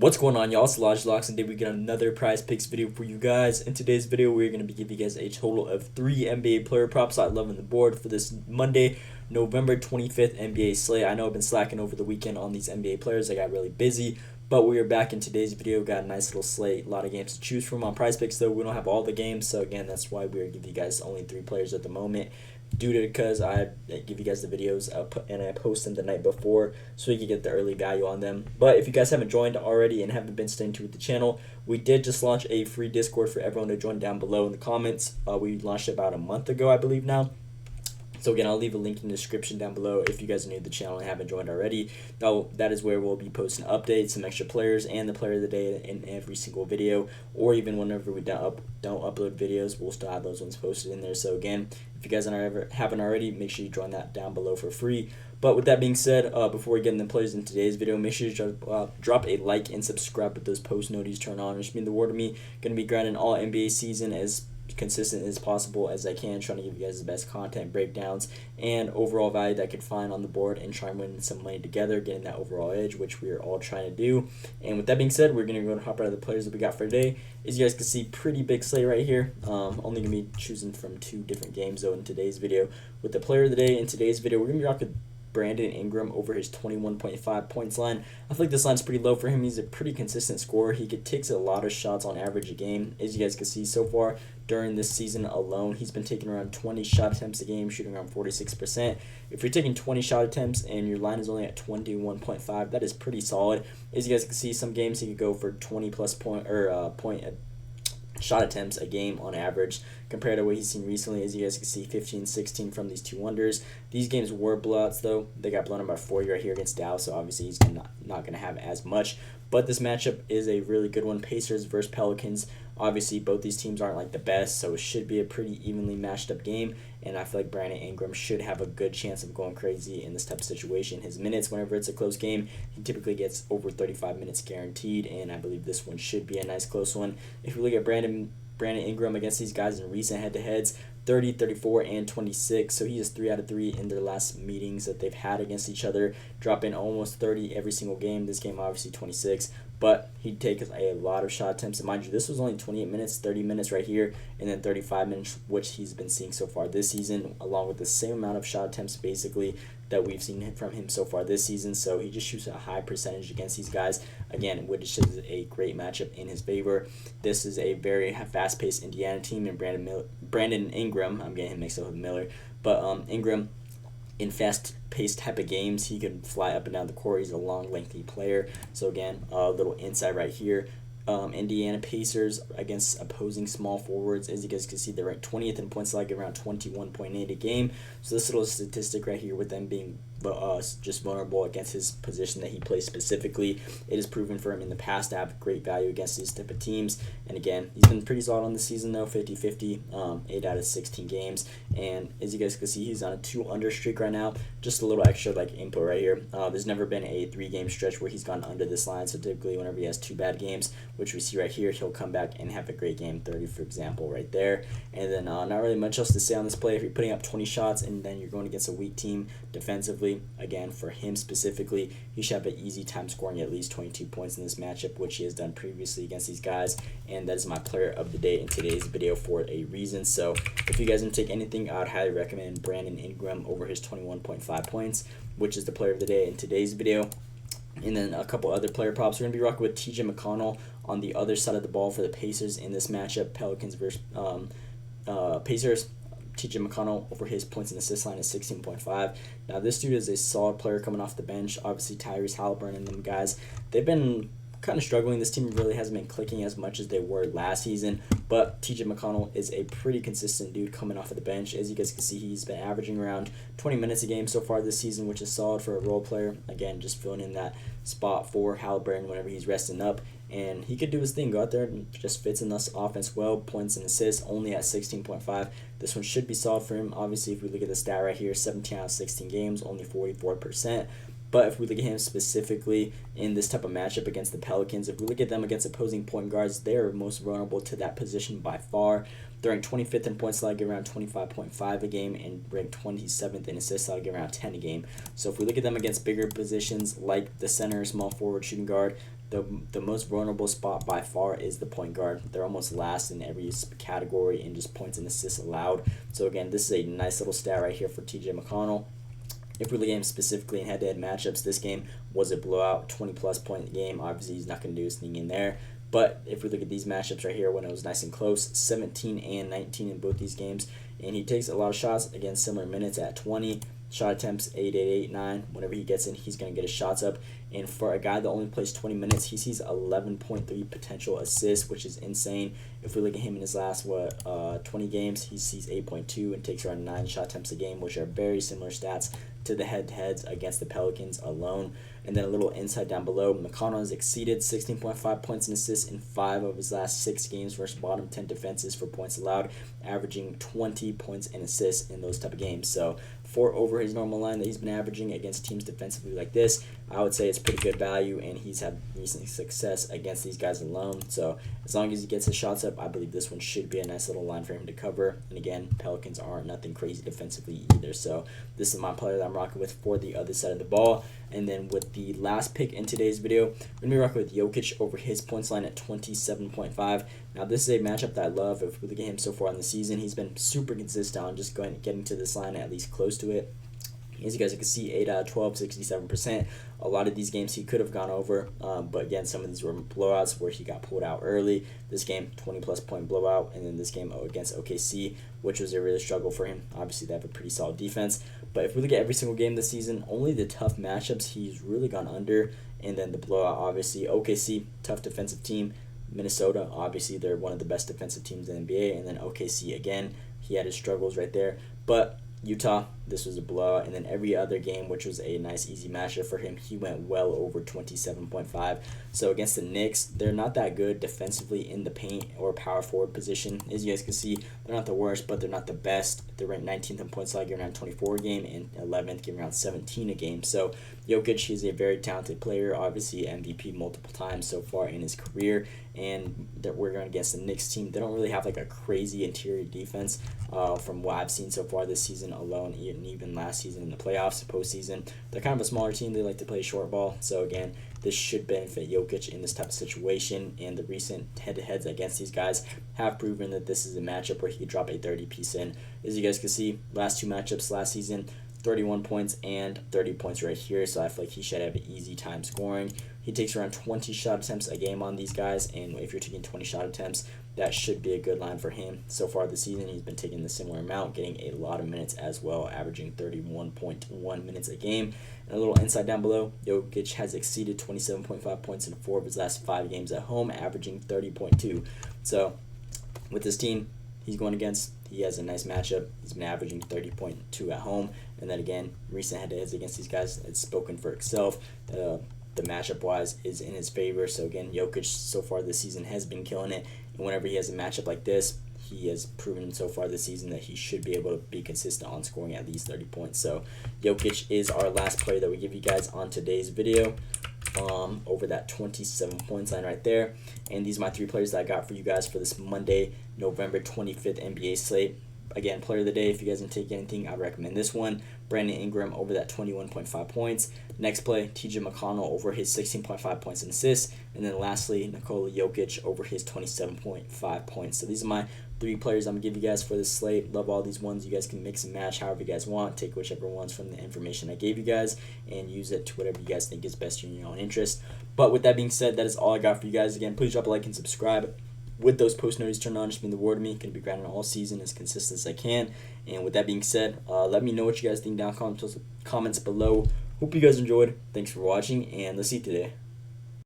What's going on, y'all? It's Lodge Locks, and today we got another prize picks video for you guys. In today's video, we're going to be giving you guys a total of 3 NBA player props I love on the board for this Monday, November 25th NBA slate. I know I've been slacking over the weekend on these NBA players. I got really busy, but we are back in today's video. Got a nice little slate, a lot of games to choose from on prize picks, though. We don't have all the games, so again, that's why we're giving you guys only 3 players at the moment. Because I give you guys the videos and I post them the night before so you can get the early value on them. But if you guys haven't joined already and haven't been staying tuned with the channel, we did just launch a free Discord for everyone to join down below in the comments. We launched it about a month ago, I believe now. So again, I'll leave a link in the description down below if you guys are new to the channel and haven't joined already. That is where we'll be posting updates, some extra players, and the player of the day in every single video. Or even whenever we don't upload videos, we'll still have those ones posted in there. So again, if you guys haven't already, make sure you join that down below for free. But with that being said, before we get into the players in today's video, make sure you drop a like and subscribe with those post notifications turned on. Which means the word to me. Going to be grinding all NBA season as consistent as possible as I can, trying to give you guys the best content, breakdowns, and overall value that I could find on the board and try and win some money together, getting that overall edge, which we are all trying to do. And with that being said, we're going to go and hop out of the players that we got for today. As you guys can see, pretty big slate right here. Only going to be choosing from 2 different games though in today's video. With the player of the day in today's video, we're going to be rocking Brandon Ingram over his 21.5 points line. I feel like this line's pretty low for him. He's a pretty consistent scorer. He takes a lot of shots on average a game. As you guys can see so far during this season alone, he's been taking around 20 shot attempts a game, shooting around 46%. If you're taking 20 shot attempts and your line is only at 21.5, that is pretty solid. As you guys can see, some games he could go for 20 plus point shot attempts a game on average compared to what he's seen recently. As you guys can see, 15, 16 from these 2 wonders. These games were blowouts though. They got blown up by 40 right here against Dallas, so obviously he's not going to have as much. But this matchup is a really good one. Pacers versus Pelicans. Obviously, both these teams aren't like the best, so it should be a pretty evenly matched up game. And I feel like Brandon Ingram should have a good chance of going crazy in this type of situation. His minutes, whenever it's a close game, he typically gets over 35 minutes guaranteed, and I believe this one should be a nice close one. If we look at Brandon Ingram against these guys in recent head-to-heads, 30, 34, and 26. So he is 3 out of 3 in their last meetings that they've had against each other, dropping almost 30 every single game. This game obviously 26, but he'd take a lot of shot attempts. And mind you, this was only 28 minutes, 30 minutes right here, and then 35 minutes, which he's been seeing so far this season, along with the same amount of shot attempts basically that we've seen from him so far this season. So he just shoots a high percentage against these guys, again, which is a great matchup in his favor. This is a very fast-paced Indiana team, and Brandon Ingram, I'm getting him mixed up with Miller, but Ingram, in fast-paced type of games, he can fly up and down the court. He's a long, lengthy player. So again, a little insight right here. Indiana Pacers against opposing small forwards. As you guys can see, they're ranked 20th in points allowed, around 21.8 a game. So this little statistic right here with them being just vulnerable against his position that he plays specifically, it is proven for him in the past to have great value against these type of teams. And again, he's been pretty solid on the season though, 50-50, 8 out of 16 games. And as you guys can see, he's on a 2-under streak right now. Just a little extra input right here. There's never been a 3-game stretch where he's gone under this line. So typically whenever he has 2 bad games, which we see right here, he'll come back and have a great game, 30 for example right there. And then not really much else to say on this play. If you're putting up 20 shots and then you're going against a weak team defensively, again, for him specifically, he should have an easy time scoring at least 22 points in this matchup, which he has done previously against these guys. And that is my player of the day in today's video for a reason. So if you guys didn't take anything, I would highly recommend Brandon Ingram over his 21.5 points, which is the player of the day in today's video. And then a couple other player props. We're going to be rocking with TJ McConnell on the other side of the ball for the Pacers in this matchup. Pelicans versus Pacers. TJ McConnell over his points and assist line is 16.5. Now this dude is a solid player coming off the bench. Obviously Tyrese Halliburton and them guys, they've been kind of struggling. This team really hasn't been clicking as much as they were last season, but TJ McConnell is a pretty consistent dude coming off of the bench. As you guys can see, he's been averaging around 20 minutes a game so far this season, which is solid for a role player. Again, just filling in that spot for Halliburton whenever he's resting up. And he could do his thing, go out there and just fits in this offense well. Points and assists only at 16.5. This one should be solid for him. Obviously, if we look at the stat right here, 17 out of 16 games, only 44%. But if we look at him specifically in this type of matchup against the Pelicans, if we look at them against opposing point guards, they are most vulnerable to that position by far. They're ranked 25th in points allowed, get around 25.5 a game, and ranked 27th in assists allowed, get around 10 a game. So if we look at them against bigger positions like the center, small forward, shooting guard, the most vulnerable spot by far is the point guard. They're almost last in every category in just points and assists allowed. So again, this is a nice little stat right here for TJ McConnell. If we look at him specifically in head-to-head matchups, this game was a blowout, 20-plus point game. Obviously, he's not going to do his thing in there. But if we look at these matchups right here, when it was nice and close, 17 and 19 in both these games. And he takes a lot of shots, again, similar minutes at 20. Shot attempts, 8, 8, 8, 9. Whenever he gets in, he's going to get his shots up. And for a guy that only plays 20 minutes, he sees 11.3 potential assists, which is insane. If we look at him in his last, 20 games, he sees 8.2 and takes around 9 shot attempts a game, which are very similar stats to the head-to-heads against the Pelicans alone. And then a little insight down below, McConnell has exceeded 16.5 points and assists in 5 of his last 6 games versus bottom 10 defenses for points allowed, averaging 20 points and assists in those type of games. So 4 over his normal line that he's been averaging against teams defensively like this. I would say it's pretty good value, and he's had recent success against these guys alone. So as long as he gets his shots up, I believe this one should be a nice little line for him to cover. And again, Pelicans aren't nothing crazy defensively either. So this is my player that I'm rocking with for the other side of the ball. And then with the last pick in today's video, we're going to be rocking with Jokic over his points line at 27.5. Now, this is a matchup that I love. If we look at him so far in the season, he's been super consistent on just getting to this line at least close to it. As you guys can see, 8 out of 12, 67%. A lot of these games he could have gone over, but again, some of these were blowouts where he got pulled out early. This game, 20-plus point blowout, and then this game against OKC, which was a real struggle for him. Obviously, they have a pretty solid defense. But if we look at every single game this season, only the tough matchups he's really gone under, and then the blowout, obviously. OKC, tough defensive team. Minnesota, obviously, they're one of the best defensive teams in the NBA, and then OKC, again, he had his struggles right there. But Utah, this was a blowout, and then every other game, which was a nice easy matchup for him, he went well over 27.5. So against the Knicks, they're not that good defensively in the paint or power forward position. As you guys can see, they're not the worst, but they're not the best. They're ranked 19th in points allowed, giving around 24 a game, and 11th, giving around 17 a game. So Jokic, he's a very talented player, obviously MVP multiple times so far in his career, and that we're going against the Knicks team. They don't really have like a crazy interior defense from what I've seen so far this season alone, and even last season in the playoffs, postseason. They're kind of a smaller team. They like to play short ball. So again, this should benefit Jokic in this type of situation, and the recent head-to-heads against these guys have proven that this is a matchup where he could drop a 30-piece in. As you guys can see, last 2 matchups last season, 31 points and 30 points right here, so I feel like he should have an easy time scoring. He takes around 20 shot attempts a game on these guys, and if you're taking 20 shot attempts, that should be a good line for him. So far this season, he's been taking the similar amount, getting a lot of minutes as well, averaging 31.1 minutes a game. And a little insight down below, Jokic has exceeded 27.5 points in 4 of his last 5 games at home, averaging 30.2. So with this team he's going against, he has a nice matchup. He's been averaging 30.2 at home. And then again, recent head-to-heads against these guys, it's spoken for itself. The matchup-wise is in his favor. So again, Jokic so far this season has been killing it. And whenever he has a matchup like this, he has proven so far this season that he should be able to be consistent on scoring at least 30 points. So Jokic is our last player that we give you guys on today's video. Over that 27 points line right there. And these are my 3 players that I got for you guys for this Monday, November 25th NBA slate. Again, player of the day, if you guys didn't take anything, I'd recommend this one. Brandon Ingram over that 21.5 points. Next play, TJ McConnell over his 16.5 points and assists. And then lastly, Nikola Jokic over his 27.5 points. So these are my 3 players I'm going to give you guys for this slate. Love all these ones. You guys can mix and match however you guys want. Take whichever ones from the information I gave you guys and use it to whatever you guys think is best in your own interest. But with that being said, that is all I got for you guys. Again, please drop a like and subscribe. With those post notifications turned on, just mean the world to me. Going to be grinding all season as consistent as I can. And with that being said, let me know what you guys think down comments below. Hope you guys enjoyed. Thanks for watching, and let's see today.